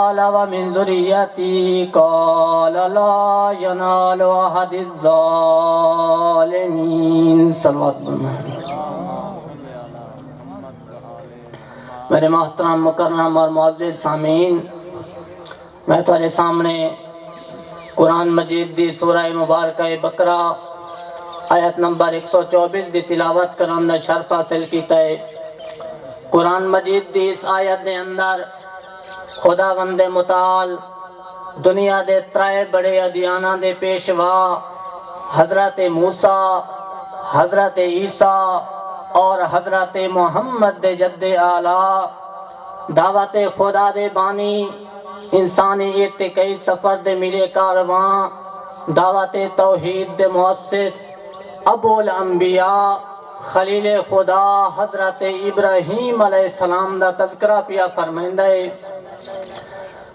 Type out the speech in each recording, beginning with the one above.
قال ومن ذريتي قال لا ينال أحد الظالمين صلوات میرے محترم مکرم اور معزز سامعین، میں تمہارے سامنے قرآن مجید دی سورہ مبارکہ بقرہ آیت نمبر 124 دی تلاوت کرن دا شرف حاصل کیتا ہے۔ قرآن مجید دی اس آیت دے اندر خداوند متعال دنیا دے ترائے بڑے ادیاناں دے پیشوا حضرت موسیٰ، حضرت عیسیٰ اور حضرت محمد دے جد اعلیٰ دعوت خدا دے بانی، انسانی ارتقائی سفر دے ملے کارواں، دعوت توحید دے مؤسس ابو الانبیاء خلیل خدا حضرت ابراہیم علیہ السلام دا تذکرہ پیا فرمائندہ ہے۔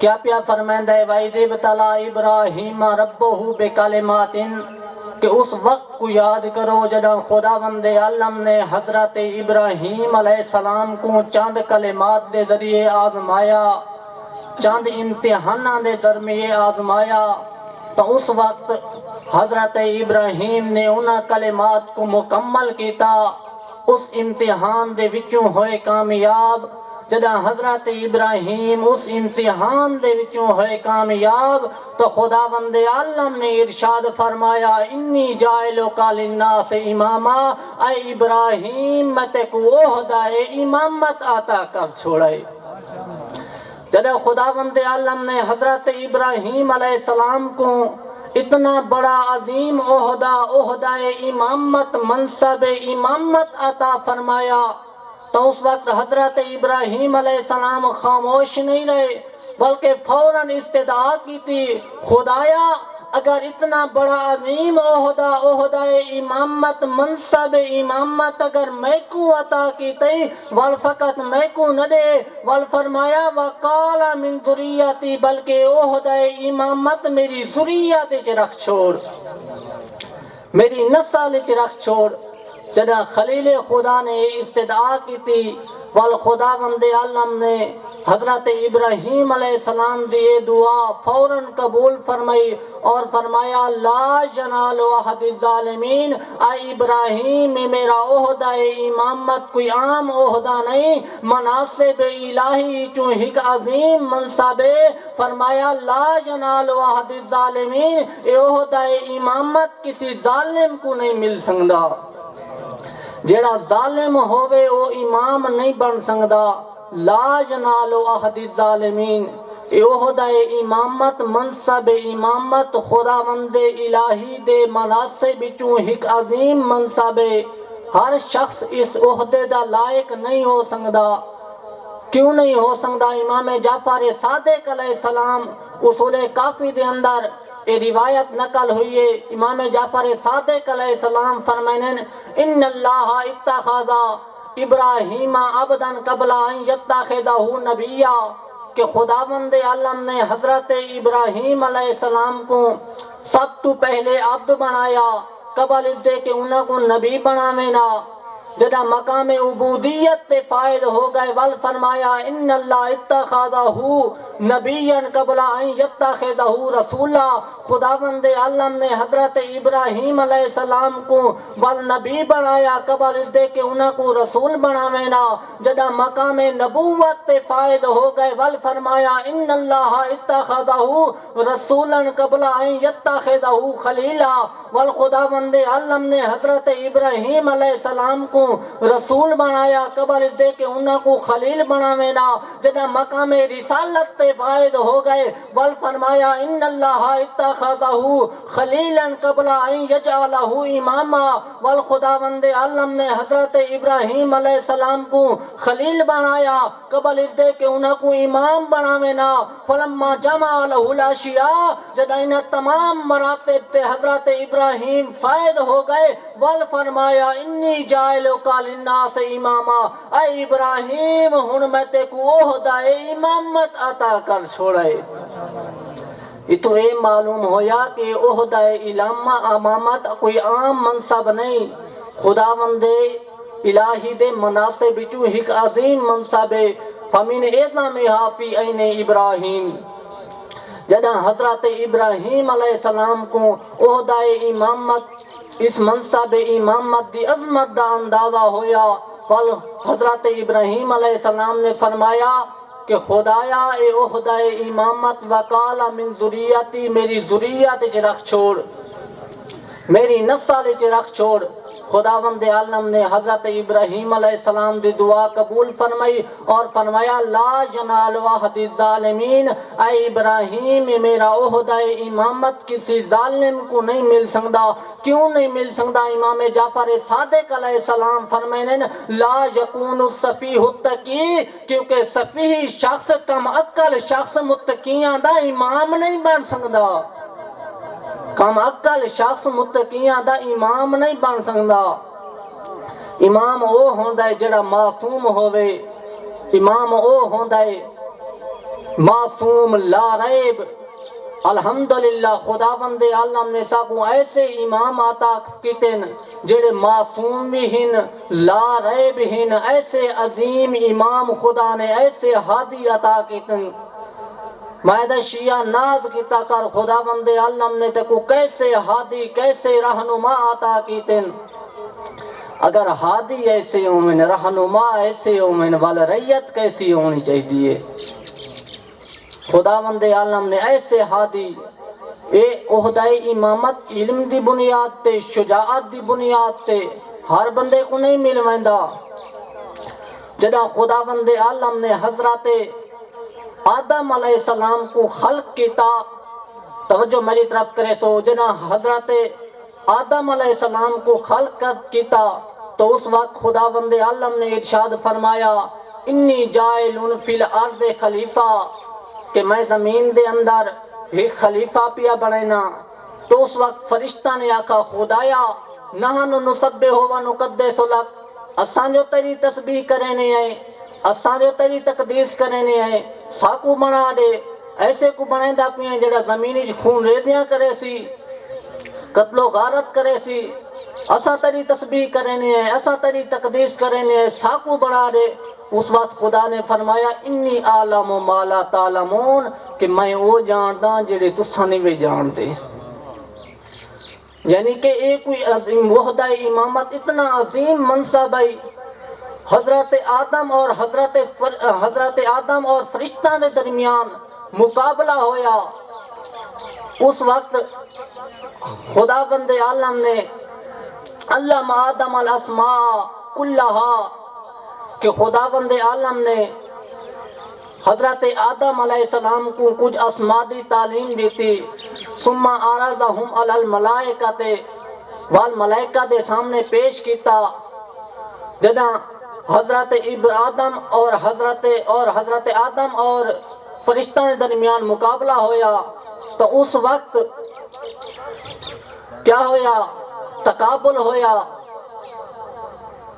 کیا پیا فرمائندہ ہے؟ وَإِذِ ابْتَلَىٰ إِبْرَاهِيمَ رَبُّهُ بِكَلِمَاتٍ، کہ اس وقت کو یاد کرو جب خداوند عالم نے حضرت ابراہیم علیہ السلام کو چند کلمات دے ذریعے آزمایا، چند امتحانہ دے ذریعے آزمایا، تو اس وقت حضرت ابراہیم نے انہاں کلمات کو مکمل کیتا، اس امتحان دے وچوں ہوئے کامیاب۔ جدہ حضرت ابراہیم اس امتحان دے وچوں ہوئے کامیاب تو خداوند عالم نے ارشاد فرمایا انی جائلک للناس اماما، اے ابراہیم میں تے کو عہدہ امامت عطا کر چھوڑے۔ جدہ خداوند عالم نے حضرت ابراہیم علیہ السلام کو اتنا بڑا عظیم عہدہ امامت، منصب امامت عطا فرمایا تو اس وقت حضرت ابراہیم علیہ السلام خاموش نہیں رہے، بلکہ فوراً استدعا کی تھی، خدایا اگر اتنا بڑا عظیم عہدہ امامت، منصب امامت اگر میں کو عطا کی تی والفقط میں کو نہ دے، والفرمایا وَقَالَ مِن ذُرِّيَّتِي، بلکہ عہدہ امامت میری ذریت وچ رکھ چھوڑ، میری نسل وچ رکھ چھوڑ۔ جدہ خلیل خدا نے استدعا کی تھی، والخداوند عالم نے حضرت ابراہیم علیہ السلام دی دعا فوراً قبول فرمائی اور فرمایا لا ینال احد الظالمین، اے ابراہیم میرا عہدہ امامت کوئی عام عہدہ نہیں، مناصب الہی چوں ایک عظیم منصب ہے۔ فرمایا لا ینال احد الظالمین، اے عہدہ امامت کسی ظالم کو نہیں مل سکتا، جیڑا ظالم ہوئے وہ امام نہیں بن سکتا۔ لا ینال احد الظالمین، عہدہ امامت، منصب امامت خداوند الہی دے مناصب چوں ایک عظیم منصب ہے، ہر شخص اس عہدے دا لائق نہیں ہو سکتا۔ کیوں نہیں ہو سکتا؟ امام جعفر صادق علیہ السلام اصول کافی دے اندر یہ روایت نقل ہوئی ہے، امام جعفر صادق علیہ السلام فرمائیں ان اللہ اتخذ ابراہیم عبدا قبل ان یتخذہ نبیا، کہ خداوند عالم نے حضرت ابراہیم علیہ السلام کو سب تو پہلے عبد بنایا قبل اس دے کہ انہوں کو نبی بناوے نا۔ جدہ مقام عبودیت تے فائد ہو گئے والفرمایا ان اللہ اتخذہ نبیا قبل ان یتخذہ رسولا، خداوند عالم نے حضرت ابراہیم علیہ السلام کو والنبی بنایا قبل اس دے کہ انہوں کو رسول بناوے نا۔ جدہ مقام نبوت تے فائد ہو گئے والفرمایا ان اللہ اتخذہ رسولا قبل ان یتخذہ خلیلا، والخداوند عالم نے حضرت ابراہیم علیہ السلام کو رسول بنایا قبل اس دے کہ انہوں کو خلیل بناوے نا۔ جدہ مقام رسالت تے فائد ہو گئے والفرمایا ان اللہ اتخذہ خلیلا قبل ان یجعلہ اماما، والخداوند عالم نے حضرت ابراہیم علیہ السلام کو خلیل بنایا قبل اس دے کہ انہوں کو امام بناوے نا۔ فلما جمع لہ الاشیاء، جدہ انہیں تمام مراتب تے حضرت ابراہیم فائد ہو گئے والفرمایا انی جائلک للناس اماما، اے ابراہیم ہن میں تے کو عہدہ امامت عطا کر چھوڑے۔ یہ تو یہ معلوم ہویا کہ عہدہ امامت کوئی عام منصب نہیں، خداوند الہی دے مناصب وچوں ایک عظیم منصب ہے۔ فمن اعظمها فی عین ابراہیم، جدہ حضرت ابراہیم علیہ السلام کو عہدہ امامت اس منصب امامت دی عظمت دا اندازہ ہویا، پھر حضرت ابراہیم علیہ السلام نے فرمایا کہ خدایا اے عہدہ امامت وقال من ذریتی، میری ذریت وچ رکھ چھوڑ، میری نسل وچ رکھ چھوڑ۔ خداوند عالم نے حضرت ابراہیم علیہ السلام دی دعا قبول فرمائی اور فرمایا لا ینال عہد الظالمین، اے ابراہیم میرا عہدہ امامت کسی ظالم کو نہیں مل سکتا۔ کیوں نہیں مل سکتا؟ امام جعفر صادق علیہ السلام فرمائیں لا یکون السفیہ التقی، کیونکہ سفیہ شخص کم عقل شخص متقیاں دا امام نہیں بن سکتا، کم عقل شخص متقیاں دا امام نہیں بن سکتا۔ امام او ہوندا ہے جڑا معصوم ہوئے، امام او ہوندا ہے معصوم لا ریب۔ الحمدللہ خداوند عالم نے ساکوں ایسے امام عطا کیتے جڑے معصوم بھی ہن، لا ریب ہن، ایسے عظیم امام خدا نے ایسے ہادی عطا کیتے۔ معاہدہ شیعہ ناز کیتا کر خداوند عالم نے تے کو کیسے ہادی کیسے رہنما عطا کیتے۔ اگر ہادی ایسے ہومن، رہنما ایسے ہومن، والریت کیسی ہونی چاہیے۔ خداوند عالم نے ایسے ہادی اے عہدہ امامت علم دی بنیاد تے شجاعت دی بنیاد تے ہر بندے کو نہیں مل ویندا۔ جدہ خداوند عالم نے حضرت آدم علیہ السلام کو خلق کیتا، توجہ میری طرف کرے سو، جدہ حضرت آدم علیہ السلام کو خلق کیتا تو اس وقت خداوند عالم نے ارشاد فرمایا انی جائل فی الارض خلیفہ، کہ میں زمین دے اندر ایک خلیفہ پیا بنینا۔ تو اس وقت فرشتہ نے آکھا خدایا نحن نسبح و نقدس لک، اساں جو تیری تسبیح کرنے ہیں، اساں جو تیری تقدیس کرنے ہیں، ساکو بنا دے، ایسے کو بنے دا پیئے جڑا زمینی خون ریزیاں کرے سی، قتل و غارت کرے سی، اساں تیری تسبیح کرنے ہیں، اساں تیری تقدیس کرنے ہیں، ساکو بنا دے۔ اس وقت خدا نے فرمایا انی عالم ما لا تعلمون، کہ میں وہ جاندا جڑے تساں نہیں بھی جانتے۔ یعنی کہ ایک کوئی عظیم وحدہ امامت اتنا عظیم منصب ہے۔ حضرت آدم اور فرشتہ دے درمیان مقابلہ ہویا، اس وقت خداوند عالم نے علم آدم الاسماء کلہا، کہ خداوند عالم نے حضرت آدم علیہ السلام کو کچھ اسماء دی تعلیم دیتی، ثم عرضہم علی الملائکۃ، والملائکہ دے سامنے پیش کیتا۔ جدہ حضرت آدم اور فرشتہ کے درمیان مقابلہ ہویا تو اس وقت کیا ہویا؟ تقابل ہویا۔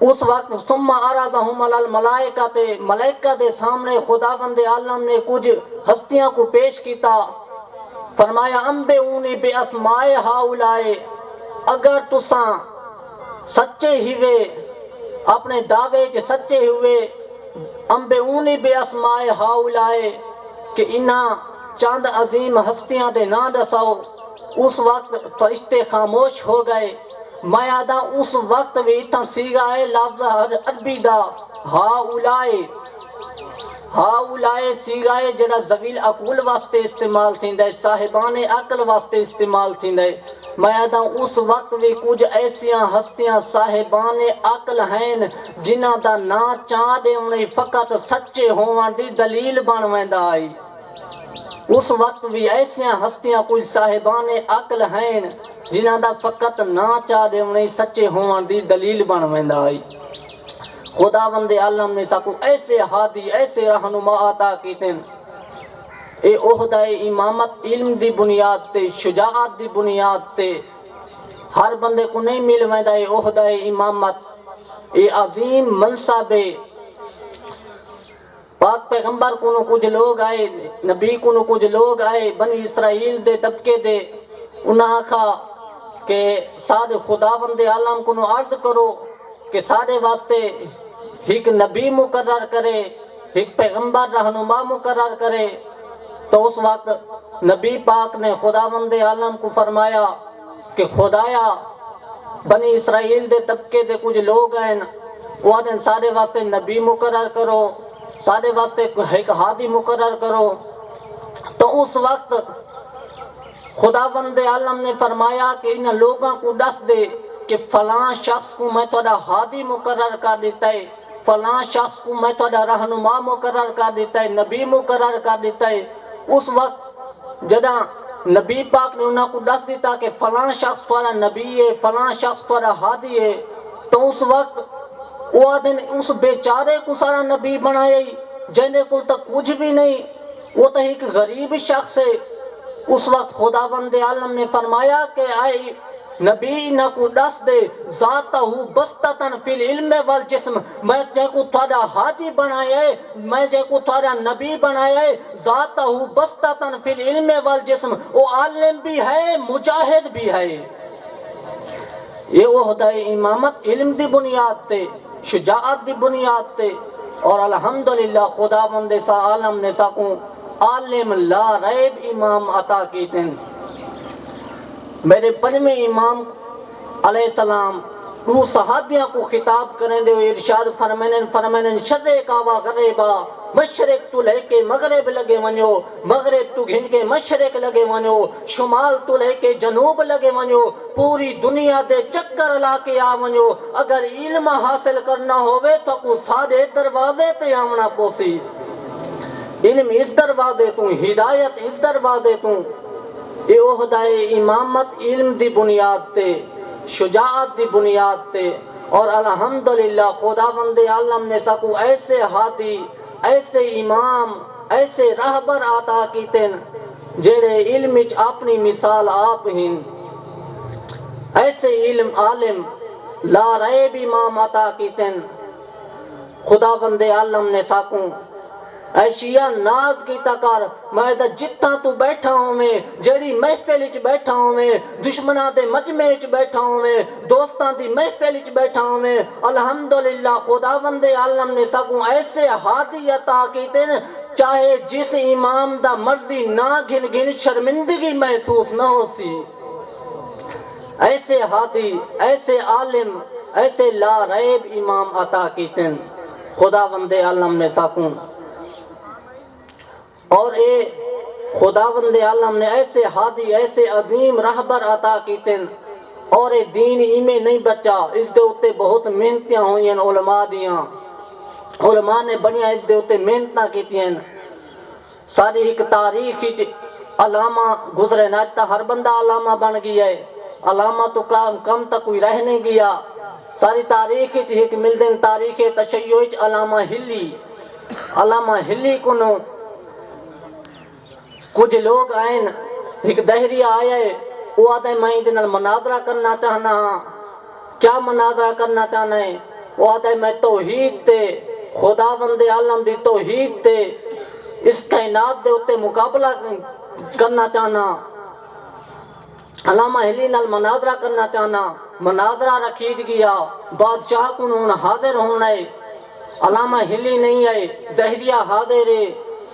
اس وقت ثم عرضہم علی الملائکۃ، ملائکہ دے سامنے خداوند عالم نے کچھ ہستیاں کو پیش کیتا، فرمایا انبئونی باسماء ہؤلاء، اگر تساں سچے ہوئے اپنے دعوے چ سچے ہوئے، انبئونی باسماء ہؤلاء، کہ انہاں چند عظیم ہستیاں دے نام دساؤ۔ اس وقت فرشتے خاموش ہو گئے۔ میں آدھا اس وقت بھی اتنا سیگا ہے لفظ عربی دا ہاؤلائے سیگا ہے جڑا ذویل عقول واسطے استعمال تھیندا ہے، صاحبان عقل واسطے استعمال تھیندا ہے۔ میں آدھا اس وقت بھی کچھ ایسیاں ہستیاں صاحبان عقل ہیں جنہاں دا نا چاہ دے انہیں فقط سچے ہوان دی دلیل بن ویندا ہے۔ اس وقت بھی ایسیاں ہستیاں کوئی صاحبان عقل ہیں جنہاں دا فقط نا چاہ دے انہیں سچے ہوان دی دلیل بن ویندا ہے۔ خداوند عالم نے ساکو ایسے ہادی ایسے رہنما عطا کیتے، اے عہدہ امامت علم دی بنیاد تے شجاعت دی بنیاد تے ہر بندے کو نہیں مل ویندا اے عہدہ امامت، اے عظیم منصب ہے۔ پاک پیغمبر کو کچھ لوگ آئے، نبی کو کچھ لوگ آئے بنی اسرائیل دے طبقے دے، انہاں کہا کہ سارے خداوند عالم کو عرض کرو کہ سارے واسطے ایک نبی مقرر کرے ایک پیغمبر رہنما مقرر کرے تو اس وقت نبی پاک نے خداوند عالم کو فرمایا کہ خدایا بنی اسرائیل دے طبقے دے کچھ لوگ ہیں وہ دن سارے واسطے نبی مقرر کرو، سارے واسطے ایک ہادی مقرر کرو۔ تو اس وقت خداوند عالم نے فرمایا کہ ان لوگوں کو دس دے کہ فلاں شخص کو میں تھوڑا ہادی مقرر کر دیتا ہے، فلاں شخص کو میں تھوڑا رہنما مقرر کر دیتا ہے، نبی مقرر کر دیتا ہے۔ اس وقت جدہ نبی پاک نے انہوں کو دس دیتا کہ فلاں شخص تھوڑا نبی ہے، فلاں شخص تھوڑا ہادی ہے، تو اس وقت وہ دن اس بیچارے کو سارا نبی بنائے جنہیں کل تک کچھ بھی نہیں، وہ تو ایک غریب شخص ہے۔ اس وقت خداوند عالم نے فرمایا کہ آئے نبی نہ کو دس دے ذاتہ بستتاً فی العلم والجسم، میں جے کو تھوڑا ہادی بنایا ہے، میں جے کو تھوڑا نبی بنایا ہے، ذاتہ بستتاً فی العلم والجسم، وہ عالم بھی ہے مجاہد بھی ہے۔ یہ وہ ہوتا ہے امامت علم دی بنیاد تے، شجاعت دی بنیاد تے، اور الحمدللہ خداوند سا عالم نے ساکوں عالم لا ریب امام عطا کیتن۔ میرے پنجویں امام علیہ السلام وہ صحابیوں کو خطاب کریں دے ہوئے ارشاد فرمائن شرق آوا غریبا، مشرق تو لے کے مغرب لگے ونیو، مغرب تو گھن کے مشرق لگے ونیو، شمال تو لے کے جنوب لگے ونیو، پوری دنیا دے چکر لا کے آ ونیو، اگر علم حاصل کرنا ہوئے تو کو سارے دروازے تے آمنا پوسی۔ علم اس دروازے تو، ہدایت اس دروازے تو، یہ عہدہ امامت علم دی بنیاد تے، شجاعت دی بنیاد تے، اور الحمدللہ خداوند عالم نے سکو ایسے ہادی، ایسے امام، ایسے رہبر عطا کیتن جڑے علم اچ اپنی مثال آپ ہن، ایسے علم عالم لا ریب امام عطا کیتن۔ خداوند عالم نے ساکوں ایشیا ناز کی تکار میں دا جتنا تو بیٹھا ہوں میں، جڑی محفل اچ بیٹھا ہوں میں، دشمنہ دے مجمع اچ بیٹھا ہوں میں، دوستان دی محفل اچ بیٹھا ہوں میں، الحمدللہ خداوند عالم نے ساکوں ایسے ہادی عطا کیتے ہیں چاہے جس امام دا مرضی نہ گن گن شرمندگی محسوس نہ ہو سی۔ ایسے ہادی، ایسے عالم، ایسے لا ریب امام عطا کیتے ہیں خداوند عالم نے ساکوں۔ اور اے خداوند عالم نے ایسے ہادی، ایسے عظیم رہبر عطا کیتے ہیں، اور اے دین ایمیں نہیں بچا، اس دے ہوتے بہت محنتیاں ہوئی ہیں علماء دیاں، علماء نے بڑیاں اس دے ہوتے محنتاں کیتی ہیں۔ ساری ایک تاریخ علامہ گزرے ناچتا ہر بندہ علامہ بن گیا ہے، علامہ تو کم تک کوئی رہ نہیں گیا۔ ساری تاریخ ایک ملدن تاریخ تشیع علامہ ہلی کنو کچھ لوگ آئین، ایک دہریہ آیا ہے، وہ آدھے میں دن مناظرہ کرنا چاہنا ہاں۔ کیا مناظرہ کرنا چاہنا ہے؟ وہ آدھے میں توحید تے، خداوند عالم دی توحید تے، اس کائنات دے ہوتے مقابلہ کرنا چاہنا، علامہ ہلی نال مناظرہ کرنا چاہنا۔ مناظرہ رکھیج گیا، بادشاہ کو انہوں حاضر ہونا ہے، علامہ ہلی نہیں آئے، دہریہ حاضر ہے،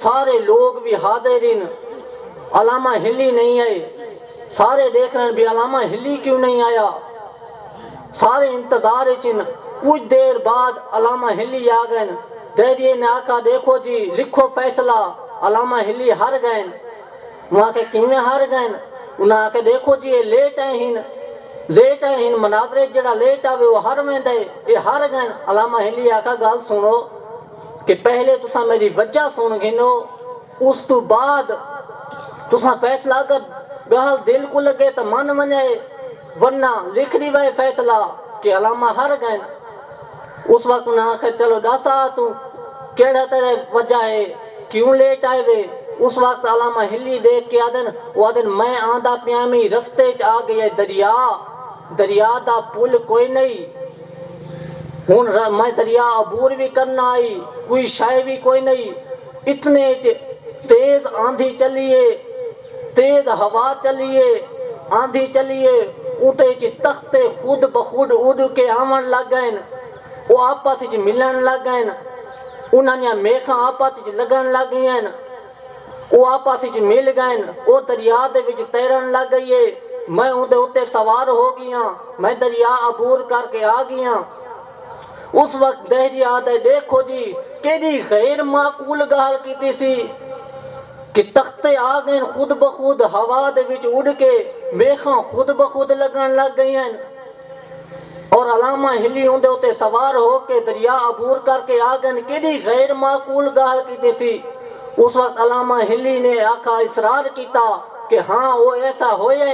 سارے لوگ بھی حاضر ہیں، علامہ ہلی نہیں آئے، سارے دیکھ رہے ہیں بھی علامہ ہلی کیوں نہیں آیا، سارے انتظار چن۔ کچھ دیر بعد علامہ ہلی آ گئے، دہریے نے آکھا دیکھو جی لکھو فیصلہ، علامہ ہلی ہار گئے۔ وہاں کے کیوں ہار گئے؟ انہاں آکھا دیکھو جی یہ لیٹ آئے ہن مناظرے جڑا لیٹ آوے وہ ہر میں دے، یہ ہار گئے۔ علامہ ہلی آکھا گال سنو کہ پہلے تسا میری وجہ سن گنو، اس تو بعد تسا فیصلہ کر، بہال دل کو لگے تو من منجائے، ورنہ لکھ دی وے فیصلہ کہ علامہ ہر گئے۔ اس وقت انہاں آکھا چلو دسا تو کیڑا تیرے وجہ ہے، کیوں لیٹ آئے وے؟ اس وقت علامہ ہلی دیکھ کے آدن، وہ آدن میں آندھا پیامی رستے چ آ گئے دریا دا پل کوئی نہیں، ہون میں دریا عبور بھی کرنا آئی، کوئی شائع بھی کوئی نہیں، اتنے تیز آندھی چلیے، تیز ہوا چلیے، آندھی چلیے، اونتے تختے خود بخود اڑ کے آمن لگ گئے، وہ آپس ملن لگ گئے۔ انہاں نے میکھاں آپس وچ لگن لگ گئی ہیں، وہ آپس وچ مل گئے، وہ دریا دے وچ تیرن لگ گئی ہے، میں اون دے اوتے سوار ہو گیا، میں دریا عبور کر کے آ گیا۔ اس وقت دہری آدھے دیکھو جی کیڑی غیر معقول گال کیتی سی کہ تختے آ گئے خود بخود ہوا دے وچ اڑ کے، میکھاں خود بخود لگن لگ گئی ہیں، اور علامہ ہلی اون دے اوتے سوار ہو کے دریا عبور کر کے آ گئے، کیڑی غیر معقول گال کیتی سی۔ اس وقت علامہ ہلی نے آکھا اصرار کیتا کہ ہاں وہ ایسا ہوئے،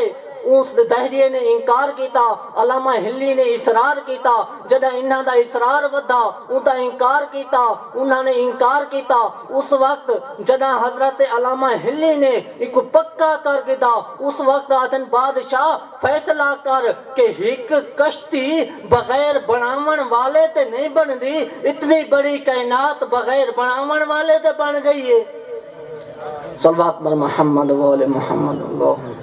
اس دہریے نے انکار کیتا، علامہ ہلی نے اصرار کیتا، جدہ انہاں دا اصرار ودا ان دا انکار کیتا، انہاں نے انکار کیتا۔ اس وقت جدہ حضرت علامہ ہلی نے ایک پکا کر گدا، اس وقت آدھن بادشاہ فیصلہ کر کہ ایک کشتی بغیر بناون والے تے نہیں بن دی، اتنی بڑی کائنات بغیر بناون والے تے بن گئی ہے۔ صلوات بر محمد و آل محمد اللہ